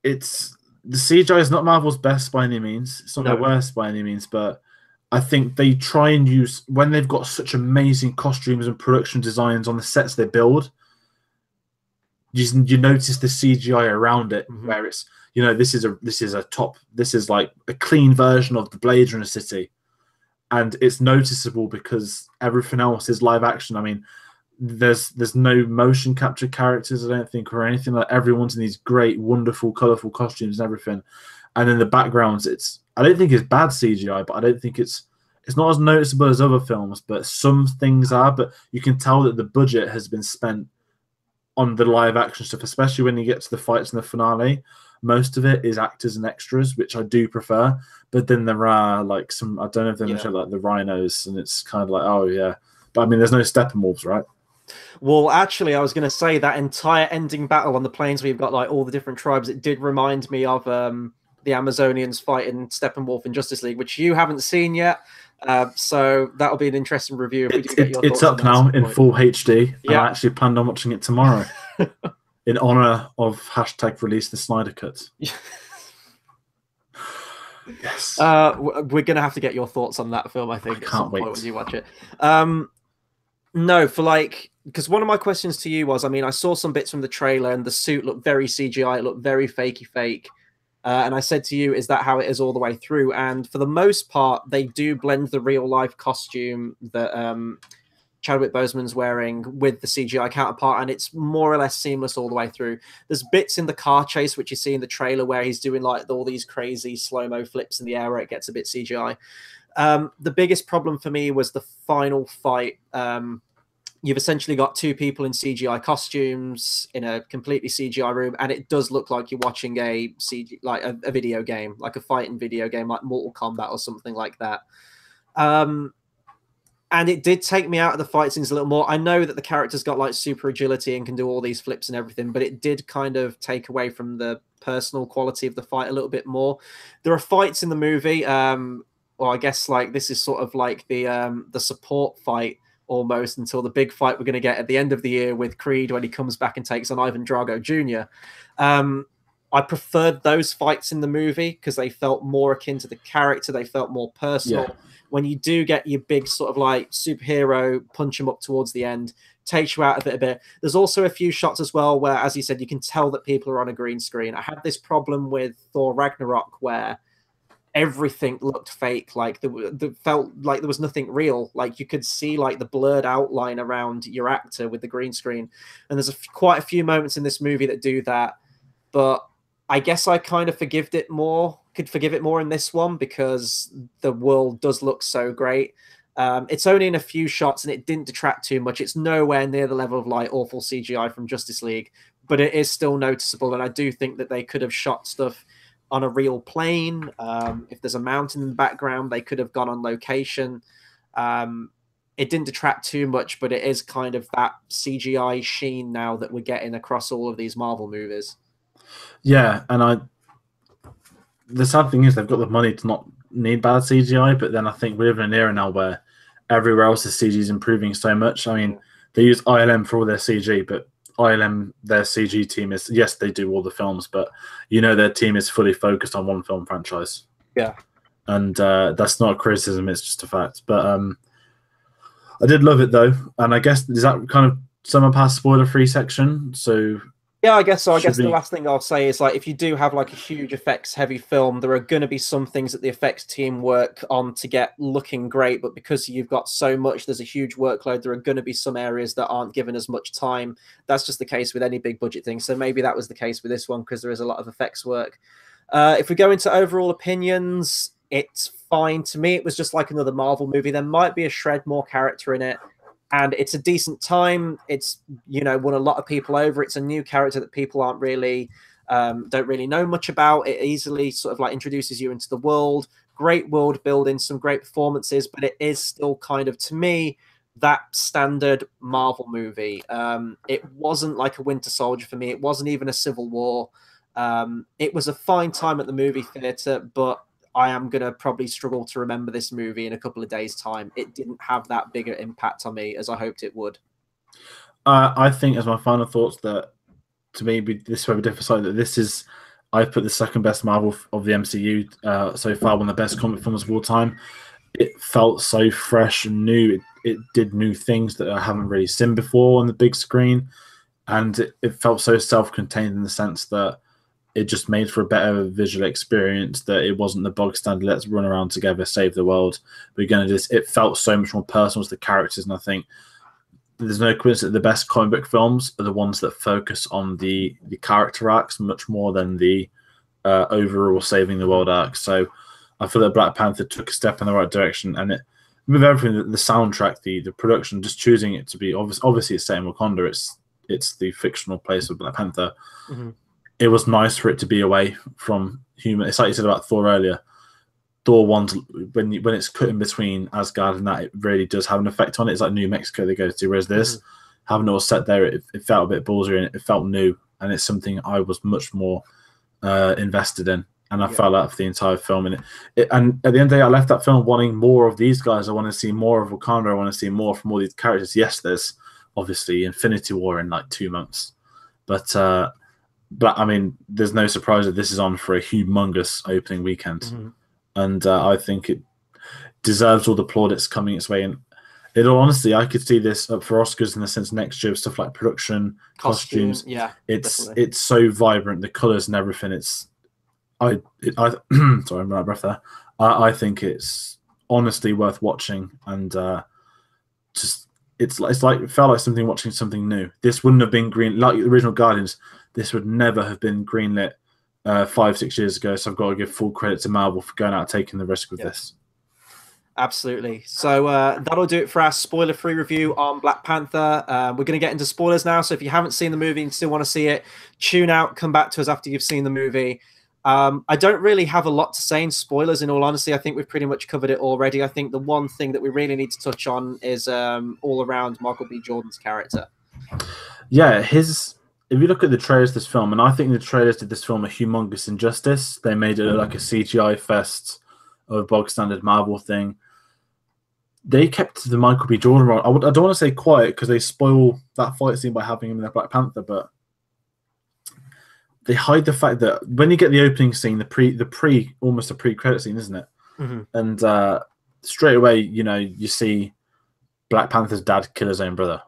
CGI is not Marvel's best by any means. It's not their worst by any means, but I think they try and use, when they've got such amazing costumes and production designs on the sets they build, you notice the CGI around it, where it's, you know, this is like a clean version of the Blade Runner city, and it's noticeable because everything else is live action. I mean, there's no motion capture characters, I don't think, or anything. Like, everyone's in these great, wonderful, colorful costumes and everything, and in the backgrounds, I don't think it's bad CGI, but I don't think it's not as noticeable as other films. But some things are, but you can tell that the budget has been spent on the live action stuff, especially when you get to the fights in the finale. Most of it is actors and extras, which I do prefer. But then there are like some, I don't know if they're show like the rhinos, and it's kind of like, oh yeah. But I mean, there's no Steppenwolves, right? Well, actually, I was going to say that entire ending battle on the plains where you've got like all the different tribes, it did remind me of the Amazonians fighting Steppenwolf in Justice League, which you haven't seen yet. So that'll be an interesting review. It's up now in full HD. Yeah. I actually planned on watching it tomorrow. In honor of #release the Snyder Cut. Yes. We're going to have to get your thoughts on that film, I think. I can't wait when you watch it. No, for like, because one of my questions to you was, I mean, I saw some bits from the trailer and the suit looked very CGI. It looked very fakey fake. And I said to you, is that how it is all the way through? And for the most part, they do blend the real life costume that Chadwick Boseman's wearing with the CGI counterpart, and it's more or less seamless all the way through. There's bits in the car chase, which you see in the trailer, where he's doing like all these crazy slow-mo flips in the air where it gets a bit CGI. The biggest problem for me was the final fight. You've essentially got two people in CGI costumes in a completely CGI room, and it does look like you're watching a video game, like a fighting video game, like Mortal Kombat or something like that. And it did take me out of the fight scenes a little more. I know that the character's got like super agility and can do all these flips and everything, but it did kind of take away from the personal quality of the fight a little bit more. There are fights in the movie. Well, I guess like this is sort of like the support fight almost until the big fight we're going to get at the end of the year with Creed when he comes back and takes on Ivan Drago Jr. I preferred those fights in the movie because they felt more akin to the character. They felt more personal. Yeah. When you do get your big sort of like superhero punch him up towards the end, takes you out of it a bit. There's also a few shots as well where, as you said, you can tell that people are on a green screen. I had this problem with Thor Ragnarok where everything looked fake. Like the felt like there was nothing real. Like you could see like the blurred outline around your actor with the green screen. And there's quite a few moments in this movie that do that. But I guess I kind of could forgive it more in this one because the world does look so great. It's only in a few shots and it didn't detract too much. It's nowhere near the level of like awful CGI from Justice League, but it is still noticeable. And I do think that they could have shot stuff on a real plane. If there's a mountain in the background, they could have gone on location. It didn't detract too much, but it is kind of that CGI sheen now that we're getting across all of these Marvel movies. Yeah, and the sad thing is they've got the money to not need bad CGI, but then I think we live in an era now where everywhere else the CG is improving so much. I mean, they use ILM for all their CG, but ILM, their CG team is, yes, they do all the films, but their team is fully focused on one film franchise. Yeah. And that's not a criticism, it's just a fact. But I did love it though, and I guess does that kind of sum up our spoiler-free section? So yeah, I guess so. I guess the last thing I'll say is like if you do have like a huge effects heavy film, there are going to be some things that the effects team work on to get looking great, but because you've got so much, there's a huge workload, there are going to be some areas that aren't given as much time. That's just the case with any big budget thing. So maybe that was the case with this one because there is a lot of effects work. If we go into overall opinions, it's fine. To me, it was just like another Marvel movie. There might be a shred more character in it. And it's a decent time. It's, won a lot of people over. It's a new character that people aren't really, don't really know much about. It easily sort of like introduces you into the world. Great world building, some great performances, but it is still kind of, to me, that standard Marvel movie. It wasn't like a Winter Soldier for me. It wasn't even a Civil War. It was a fine time at the movie theater, but I am going to probably struggle to remember this movie in a couple of days' time. It didn't have that bigger impact on me as I hoped it would. I think as my final thoughts that, to me, this is where we differ slightly, that this is, I put the second best Marvel of the MCU so far, one of the best comic films of all time. It felt so fresh and new. It did new things that I haven't really seen before on the big screen. And it felt so self-contained in the sense that it just made for a better visual experience, that it wasn't the bog standard, let's run around together, save the world. We're going to just, it felt so much more personal to the characters. And I think there's no coincidence that the best comic book films are the ones that focus on the character arcs much more than the overall saving the world arc. So I feel that Black Panther took a step in the right direction. And with everything, the soundtrack, the production, just choosing it to be, obviously it's set in Wakanda, it's the fictional place of Black Panther. Mm-hmm. It was nice for it to be away from human. It's like you said about Thor earlier. Thor 1, when it's cut in between Asgard and that, it really does have an effect on it. It's like New Mexico they go to. Whereas this, having it all set there, it felt a bit ballsy and it felt new. And it's something I was much more invested in. And I fell out of the entire film. And and at the end of the day, I left that film wanting more of these guys. I want to see more of Wakanda. I want to see more from all these characters. Yes, there's obviously Infinity War in like 2 months. But I mean, there's no surprise that this is on for a humongous opening weekend. Mm-hmm. And I think it deserves all the plaudits coming its way. And in all honesty, I could see this up for Oscars in the sense next year, stuff like production, costumes. Yeah, it's so vibrant, the colors and everything. Sorry, I'm out of breath there. I think it's honestly worth watching, and just it felt like watching something new. This wouldn't have been green like the original Guardians. This would never have been greenlit 5-6 years ago. So I've got to give full credit to Marvel for going out and taking the risk with this. Absolutely. So that'll do it for our spoiler-free review on Black Panther. We're going to get into spoilers now. So if you haven't seen the movie and still want to see it, tune out, come back to us after you've seen the movie. I don't really have a lot to say in spoilers, in all honesty. I think we've pretty much covered it already. I think the one thing that we really need to touch on is all around Michael B. Jordan's character. Yeah, if you look at the trailers of this film, and I think the trailers did this film a humongous injustice. They made it look like a CGI fest of a bog standard Marvel thing. They kept the Michael B. Jordan role. I don't want to say quiet because they spoil that fight scene by having him in the Black Panther, but they hide the fact that when you get the opening scene, almost a pre-credit scene, isn't it? Mm-hmm. And straight away, you see Black Panther's dad kill his own brother.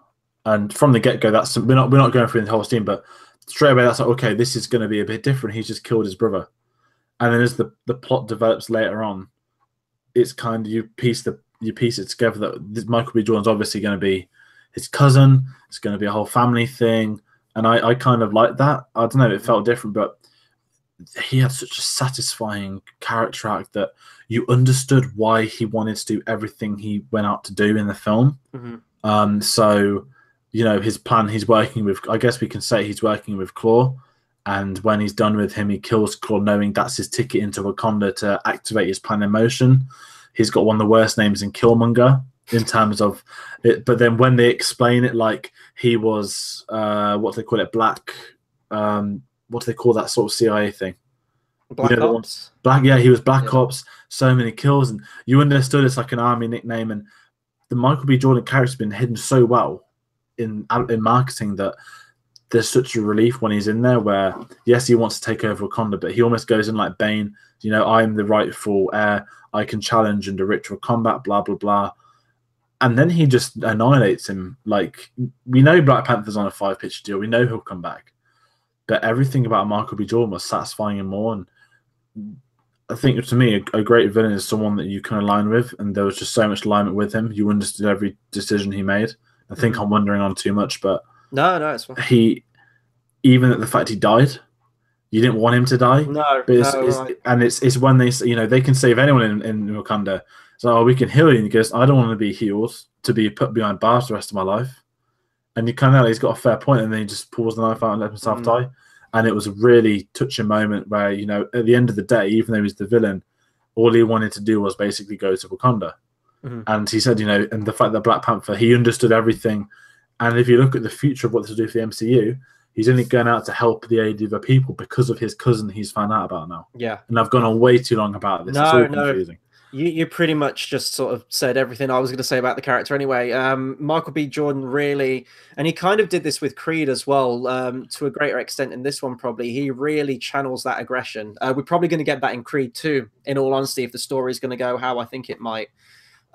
And from the get-go, we're not going through the whole scene, but straight away that's like, okay, this is going to be a bit different. He's just killed his brother. And then as the plot develops later on, it's kind of you piece it together that this Michael B. Jordan's obviously going to be his cousin. It's going to be a whole family thing. And I kind of like that. I don't know, it felt different, but he had such a satisfying character arc that you understood why he wanted to do everything he went out to do in the film. Mm-hmm. So his plan, he's working with, I guess we can say he's working with Claw, and when he's done with him, he kills Claw knowing that's his ticket into Wakanda to activate his plan in motion. He's got one of the worst names in Killmonger in terms of it, but then when they explain it, like he was what do they call it, black, what do they call that sort of CIA thing? Black Ops. He was Black Ops, so many kills, and you understood it's like an army nickname, and the Michael B. Jordan character's been hidden so well in marketing that there's such a relief when he's in there where, yes, he wants to take over Wakanda, but he almost goes in like Bane, I'm the rightful heir, I can challenge under ritual combat, blah, blah, blah. And then he just annihilates him. Like, we know Black Panther's on a 5-picture deal. We know he'll come back. But everything about Michael B. Jordan was satisfying him more. And I think, to me, a great villain is someone that you can align with. And there was just so much alignment with him. You understood every decision he made. I think I'm wondering on too much, but no, it's fine. Even at the fact he died, you didn't want him to die. No, but it's when they can save anyone in Wakanda. So we can heal you. And he goes, I don't want to be healed to be put behind bars the rest of my life. And you kind of know he's got a fair point, and then he just pulls the knife out and lets himself die. And it was a really touching moment where, at the end of the day, even though he's the villain, all he wanted to do was basically go to Wakanda. Mm-hmm. And he said, and the fact that Black Panther, he understood everything. And if you look at the future of what this will do for the MCU, he's only going out to help the aid of the people because of his cousin he's found out about now. Yeah. And I've gone on way too long about this. It's all confusing. You pretty much just sort of said everything I was going to say about the character anyway. Michael B. Jordan really, and he kind of did this with Creed as well, to a greater extent in this one probably. He really channels that aggression. We're probably going to get that in Creed too, in all honesty, if the story is going to go how I think it might.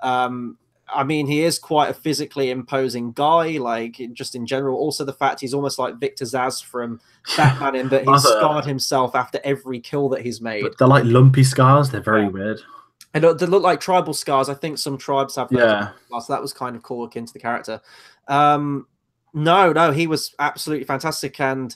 I mean, he is quite a physically imposing guy, like just in general. Also, the fact he's almost like Victor Zsasz from Batman in that he's scarred himself after every kill that he's made. But they're like lumpy scars. They're very weird. And they look like tribal scars. I think some tribes have those. Yeah. So that was kind of cool akin to the character. No, he was absolutely fantastic. And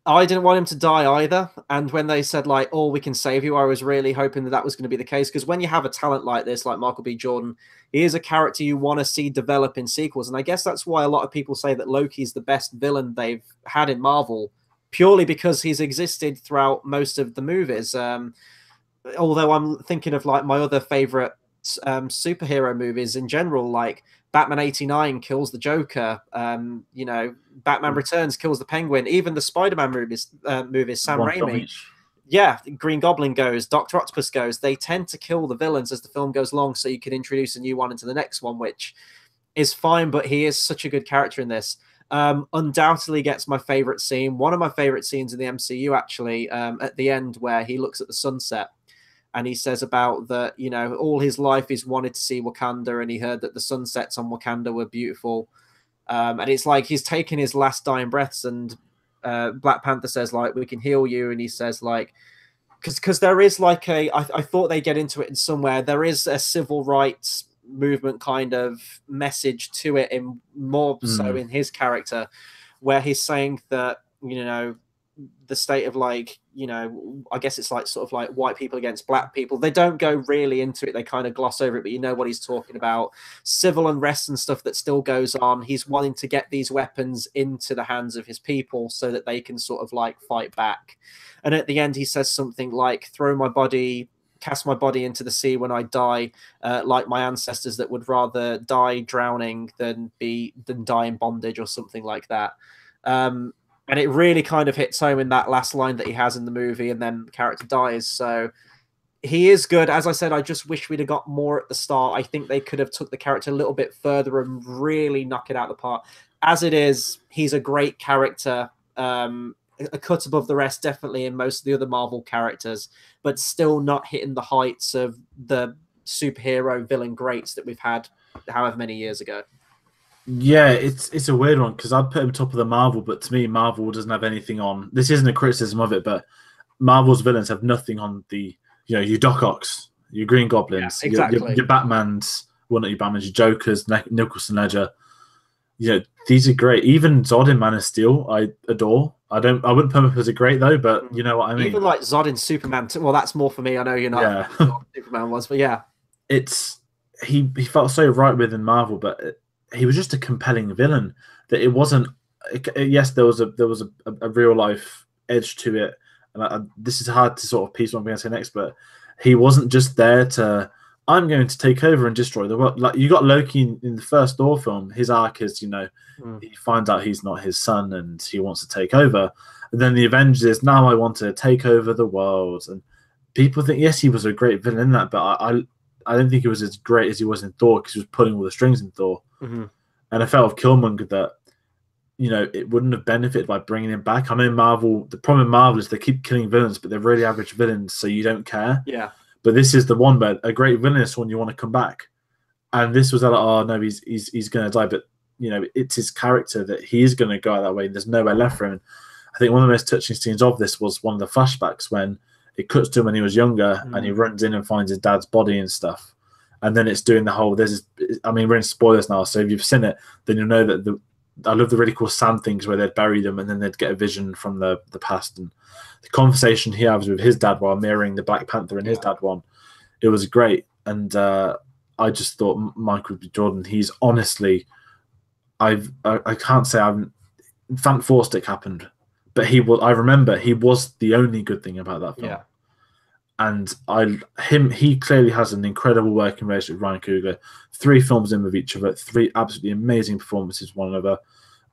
I didn't want him to die either. And when they said, like, oh, we can save you, I was really hoping that was going to be the case. Because when you have a talent like this, like Michael B. Jordan, he is a character you want to see develop in sequels. And I guess that's why a lot of people say that Loki's the best villain they've had in Marvel, purely because he's existed throughout most of the movies. Although I'm thinking of like my other favorite superhero movies in general, like Batman 89 kills the Joker, Batman Returns kills the Penguin, even the Spider-Man movies, Sam Raimi. Yeah, Green Goblin goes, Dr. Octopus goes. They tend to kill the villains as the film goes along so you can introduce a new one into the next one, which is fine, but he is such a good character in this. Undoubtedly gets my favorite scene, one of my favorite scenes in the MCU, actually, at the end where he looks at the sunset. And he says about that, all his life he's wanted to see Wakanda, and he heard that the sunsets on Wakanda were beautiful. And it's like he's taking his last dying breaths, and Black Panther says, like, we can heal you. And he says, like, because there is like I thought they get into it in somewhere. There is a civil rights movement kind of message to it, in more so in his character, where he's saying that, the state of like, I guess it's like sort of like white people against black people. They don't go really into it. They kind of gloss over it, but you know what he's talking about. Civil unrest and stuff that still goes on. He's wanting to get these weapons into the hands of his people so that they can sort of like fight back. And at the end, he says something like, cast my body into the sea when I die, like my ancestors that would rather die drowning than die in bondage, or something like that. And it really kind of hits home in that last line that he has in the movie, and then the character dies. So he is good. As I said, I just wish we'd have got more at the start. I think they could have took the character a little bit further and really knock it out of the park. As it is, he's a great character. A cut above the rest, definitely, in most of the other Marvel characters, but still not hitting the heights of the superhero villain greats that we've had however many years ago. Yeah, it's a weird one because I'd put him top of the Marvel, but to me, Marvel doesn't have anything on. This isn't a criticism of it, but Marvel's villains have nothing on the, your Doc Ocks, your Green Goblins, yeah, exactly. your Batmans, well, not your Batmans, your Jokers, Nicholson Ledger. These are great. Even Zod in Man of Steel, I adore. I wouldn't put him up as a great though, but you know what I mean. Even like Zod in Superman. Well, that's more for me. I know you're not. Yeah. Superman was, but yeah, he felt so right within Marvel, but he was just a compelling villain. That it wasn't. Yes, there was a real life edge to it, and this is hard to sort of piece what I'm going to say next. But he wasn't just there to, I'm going to take over and destroy the world. Like you got Loki in the first Thor film, his arc is, he finds out he's not his son and he wants to take over. And then the Avengers is, now I want to take over the world. And people think, yes, he was a great villain in that, but I don't think he was as great as he was in Thor because he was pulling all the strings in Thor. Mm-hmm. And I felt of Killmonger that, it wouldn't have benefited by bringing him back. I know Marvel, the problem in Marvel is they keep killing villains, but they're really average villains, so you don't care. Yeah. But this is the one where a great villain is one you want to come back. And this was like, oh, no, he's going to die. But, it's his character that he is going to go out that way. And there's nowhere left for him. I think one of the most touching scenes of this was one of the flashbacks when it cuts to him when he was younger and he runs in and finds his dad's body and stuff. And then it's doing the whole, we're in spoilers now. So if you've seen it, then you'll know that I love the really cool sand things where they'd bury them and then they'd get a vision from the past. And the conversation he has with his dad while mirroring the Black Panther and his dad one, it was great. And I just thought Michael B. Jordan, he's honestly, I can't say Fantastic happened, but I remember he was the only good thing about that film. Yeah. And he clearly has an incredible working relationship with Ryan Coogler. 3 films in with each other, 3 absolutely amazing performances with one another.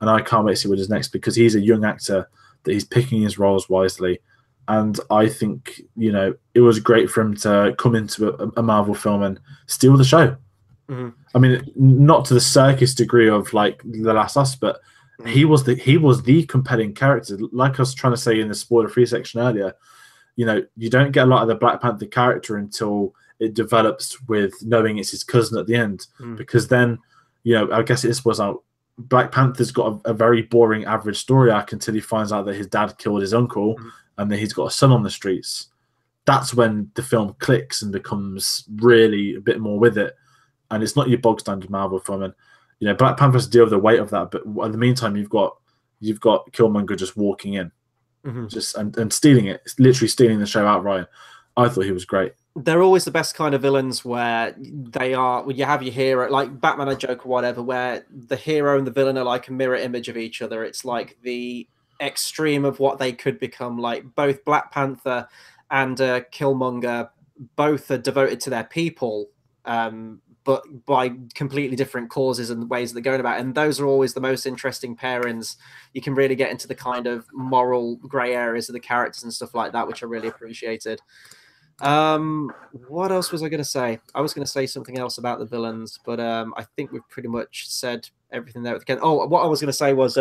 And I can't wait to see what is next because he's a young actor that he's picking his roles wisely. And I think, it was great for him to come into a Marvel film and steal the show. Mm-hmm. I mean, not to the circus degree of like The Last of Us, but he was the compelling character. Like I was trying to say in the spoiler-free section earlier, you don't get a lot of the Black Panther character until it develops with knowing it's his cousin at the end. Because then, I guess this was out. Black Panther's got a very boring average story arc until he finds out that his dad killed his uncle and that he's got a son on the streets. That's when the film clicks and becomes really a bit more with it. And it's not your bog standard Marvel film. And Black Panther has to deal with the weight of that. But in the meantime, you've got Killmonger just walking in, just and stealing it. It's literally stealing the show outright. I thought he was great. They're always the best kind of villains where you have your hero, like Batman and Joker, whatever, where the hero and the villain are like a mirror image of each other. It's like the extreme of what they could become. Like both Black Panther and Killmonger, both are devoted to their people, but by completely different causes and ways they're going about it. And those are always the most interesting pairings. You can really get into the kind of moral grey areas of the characters and stuff like that, which I really appreciated. What else was I going to say? I was going to say something else about the villains, but I think we've pretty much said everything there. Oh, what I was going to say was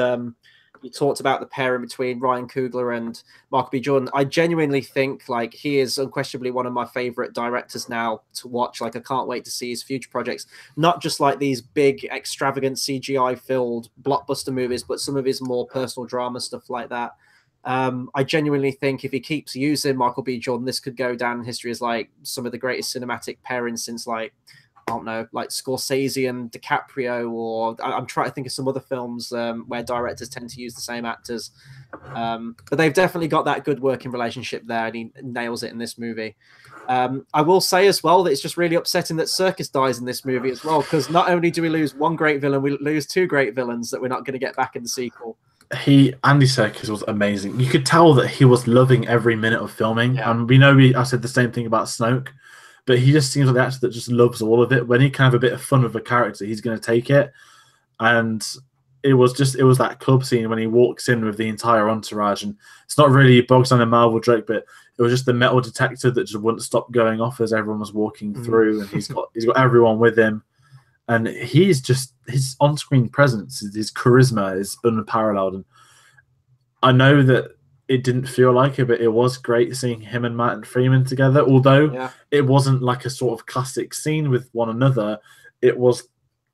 you talked about the pairing between Ryan Coogler and Michael B. Jordan. I genuinely think like he is unquestionably one of my favorite directors now to watch. Like I can't wait to see his future projects, not just like these big extravagant CGI filled blockbuster movies, but some of his more personal drama stuff like that. I genuinely think if he keeps using Michael B. Jordan, this could go down in history as like some of the greatest cinematic pairings since like, I don't know, like Scorsese and DiCaprio, or I'm trying to think of some other films where directors tend to use the same actors. But they've definitely got that good working relationship there, and he nails it in this movie. I will say as well that it's just really upsetting that Serkis dies in this movie as well, because not only do we lose one great villain, we lose 2 great villains that we're not going to get back in the sequel. Andy Serkis was amazing. You could tell that he was loving every minute of filming. Yeah. And I said the same thing about Snoke, but he just seems like the actor that just loves all of it. When he can have a bit of fun with a character, he's going to take it. And it was that club scene when he walks in with the entire entourage, and it's not really bogs on a Marvel joke, but it was just the metal detector that just wouldn't stop going off as everyone was walking through, and he's got everyone with him, and he's just his on-screen presence, his charisma is unparalleled. And I know that it didn't feel like it, but it was great seeing him and Martin Freeman together. Although it wasn't like a sort of classic scene with one another, it was.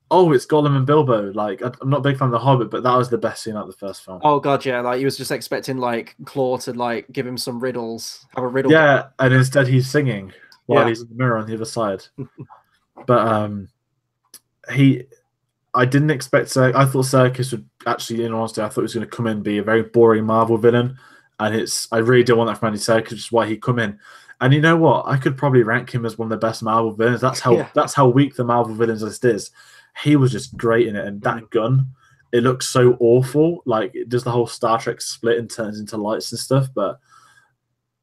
Oh, it's Gollum and Bilbo. Like, I'm not a big fan of The Hobbit, but that was the best scene out of the first film. Oh god, yeah. Like he was just expecting like Claw to like give him some riddles, have a riddle. Yeah, and instead he's singing while he's in the mirror on the other side. But I didn't expect. I thought Serkis would actually, in honesty, I thought he was going to come in and be a very boring Marvel villain, and I really didn't want that from Andy Serkis, which is why he come in. And you know what? I could probably rank him as one of the best Marvel villains. That's how weak the Marvel villains list is. He was just great in it, and that gun, it looks so awful. Like it does the whole Star Trek split and turns into lights and stuff. But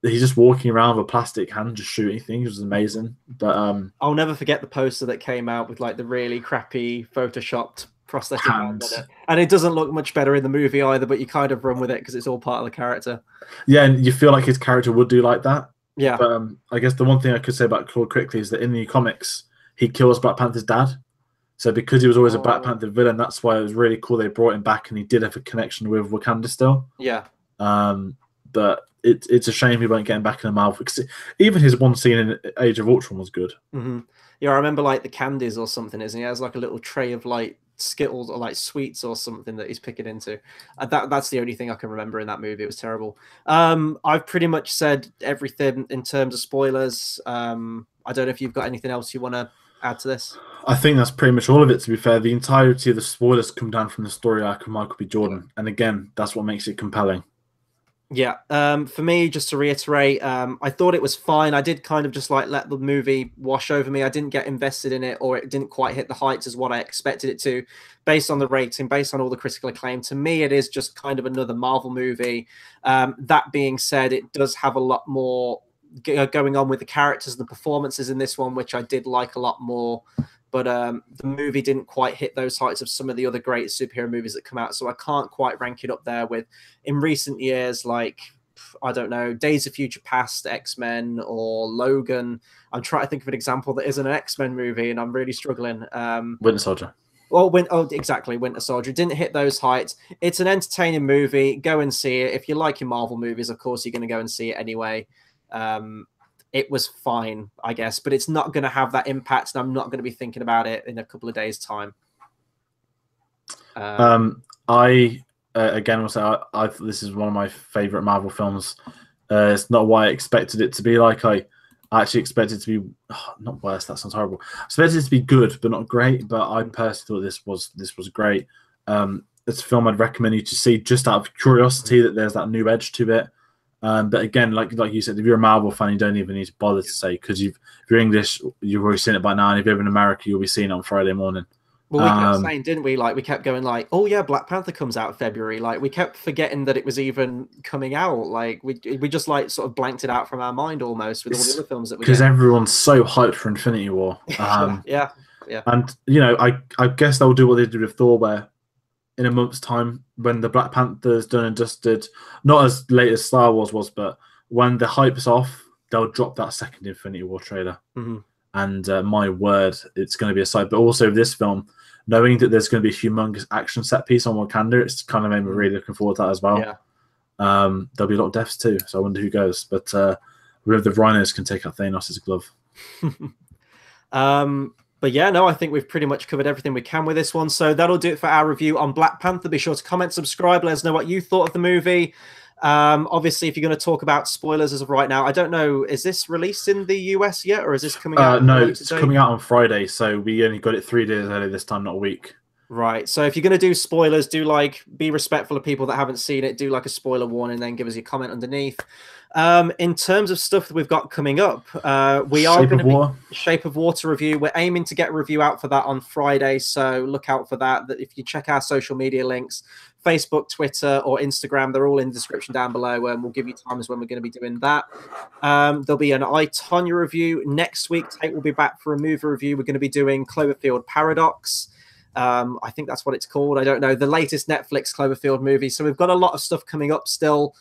he's just walking around with a plastic hand, just shooting things. It was amazing. But I'll never forget the poster that came out with like the really crappy photoshopped prosthetic hand on it, and it doesn't look much better in the movie either. But you kind of run with it because it's all part of the character. Yeah, and you feel like his character would do like that. Yeah. But I guess the one thing I could say about Claude quickly is that in the comics, he kills Black Panther's dad. So because he was always a Black Panther villain, that's why it was really cool they brought him back, and he did have a connection with Wakanda still. Yeah. But it's a shame he won't get him back in the Marvel, because even his one scene in Age of Ultron was good. Yeah, I remember like the candies or something, isn't he? He has like a little tray of like Skittles or like sweets or something that he's picking into. That's the only thing I can remember in that movie. It was terrible. I've pretty much said everything in terms of spoilers. I don't know if you've got anything else you want to add to this. I think that's pretty much all of it, to be fair. The entirety of the spoilers come down from the story arc of Michael B. Jordan. And again, that's what makes it compelling. Yeah. For me, just to reiterate, I thought it was fine. I did kind of just like let the movie wash over me. I didn't get invested in it, or it didn't quite hit the heights as what I expected it to, based on the rating, based on all the critical acclaim. To me, it is just kind of another Marvel movie. That being said, it does have a lot more going on with the characters and the performances in this one, which I did like a lot more. But the movie didn't quite hit those heights of some of the other great superhero movies that come out. So I can't quite rank it up there with, in recent years, like, I don't know, Days of Future Past, X-Men, or Logan. I'm trying to think of an example that isn't an X-Men movie, and I'm really struggling. Winter Soldier. Well, exactly, Winter Soldier. Didn't hit those heights. It's an entertaining movie. Go and see it. If you like your Marvel movies, of course, you're going to go and see it anyway. It was fine, I guess, but it's not going to have that impact, and I'm not going to be thinking about it in a couple of days' time. I again will say this is one of my favorite Marvel films. It's not what I expected it to be like. I actually expected it to be not worse. That sounds horrible. I expected it to be good, but not great. But I personally thought this was great. It's a film I'd recommend you to see just out of curiosity, that there's that new edge to it. But again, like you said, if you're a Marvel fan, you don't even need to bother to say, because if you're English, you've already seen it by now, and if you're in America, you'll be seeing it on Friday morning. Well, we kept saying, didn't we? Like, we kept going like, oh yeah, Black Panther comes out in February. Like, we kept forgetting that it was even coming out. Like, we just like sort of blanked it out from our mind almost with all the other films that we because everyone's so hyped for Infinity War. Yeah. And you know, I guess they'll do what they did with Thor, where in a month's time, when the Black Panther's done and dusted, not as late as Star Wars was, but when the hype's off, they'll drop that second Infinity War trailer. And my word, it's going to be a sight. But also this film, knowing that there's going to be a humongous action set piece on Wakanda, it's kind of made me really looking forward to that as well. Yeah. There'll be a lot of deaths too, so I wonder who goes. But the rhinos can take out Thanos' glove. But yeah, no, I think we've pretty much covered everything we can with this one. So that'll do it for our review on Black Panther. Be sure to comment, subscribe, let us know what you thought of the movie. Obviously, if you're going to talk about spoilers as of right now, I don't know, is this released in the US yet, or is this coming out? No, it's coming out on Friday, so we only got it 3 days early this time, not a week. Right. So if you're going to do spoilers, do be respectful of people that haven't seen it. Do like a spoiler warning, then give us your comment underneath. In terms of stuff that we've got coming up, we are going to be Shape of Water review. We're aiming to get a review out for that on Friday, so look out for that. If you check our social media links, Facebook, Twitter, or Instagram, they're all in the description down below, and we'll give you times when we're going to be doing that. There'll be an I, Tonya review next week. Tate will be back for a movie review. We're going to be doing Cloverfield Paradox. I think that's what it's called. I don't know. The latest Netflix Cloverfield movie. So we've got a lot of stuff coming up still.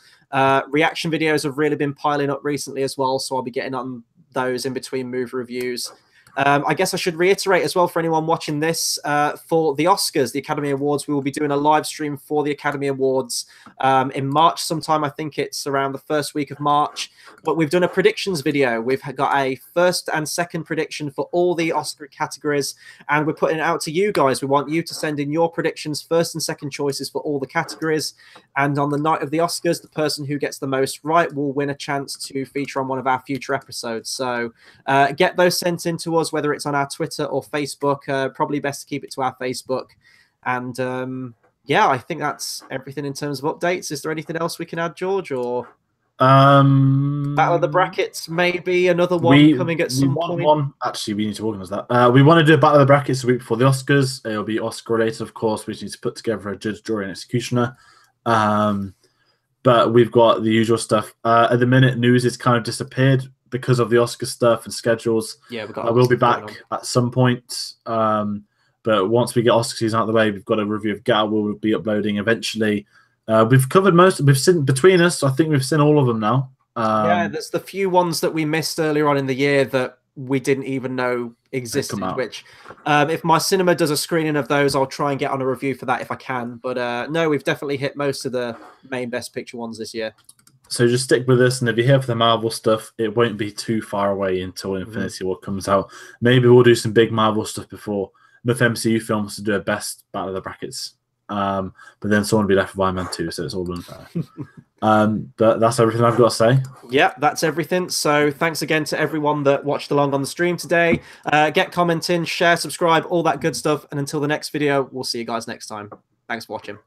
Reaction videos have really been piling up recently as well, so I'll be getting on those in between movie reviews. I guess I should reiterate as well for anyone watching this, for the Oscars, the Academy Awards, we will be doing a live stream for the Academy Awards in March sometime. I think it's around the first week of March. But we've done a predictions video. We've got a first and second prediction for all the Oscar categories, and we're putting it out to you guys. We want you to send in your predictions, first and second choices for all the categories. And on the night of the Oscars, the person who gets the most right will win a chance to feature on one of our future episodes. So get those sent in to us, whether it's on our Twitter or Facebook. Probably best to keep it to our Facebook. And yeah, I think that's everything in terms of updates. Is there anything else we can add, George? Or Battle of the Brackets, maybe another one coming at some point. Actually, we need to organise that. We want to do a Battle of the Brackets the week before the Oscars. It'll be Oscar related, of course. We need to put together a judge, jury, and executioner. But we've got the usual stuff. At the minute, news has kind of disappeared because of the Oscar stuff and schedules. Yeah, I will be back at some point. But once we get Oscar season out of the way, we've got a review of Gal. We'll be uploading eventually. We've covered most. We've seen between us. I think we've seen all of them now. Yeah, there's the few ones that we missed earlier on in the year that we didn't even know existed. Which, if my cinema does a screening of those, I'll try and get on a review for that if I can. But no, we've definitely hit most of the main Best Picture ones this year. So just stick with us, and if you're here for the Marvel stuff, it won't be too far away until Infinity War comes out. Maybe we'll do some big Marvel stuff before enough MCU films to do a best Battle of the Brackets. But then someone will be left with Iron Man 2, so it's all unfair. But that's everything I've got to say. Yeah, that's everything. So thanks again to everyone that watched along on the stream today. Get commenting, share, subscribe, all that good stuff. And until the next video, we'll see you guys next time. Thanks for watching.